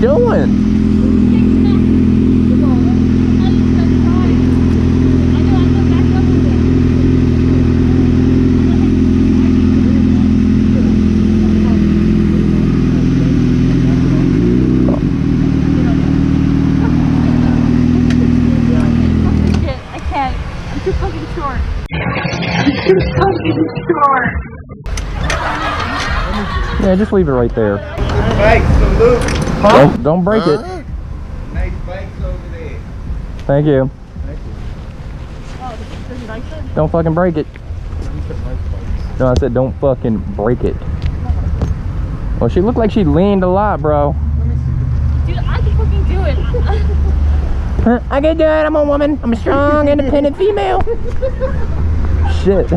doing? Yeah, just leave it right there. Don't break it. Nice bikes over there. Thank you. Don't fucking break it. No, I said don't fucking break it. Well, she looked like she leaned a lot, bro. Dude, I can fucking do it. I can do it. I'm a woman. I'm a strong, independent female. Shit.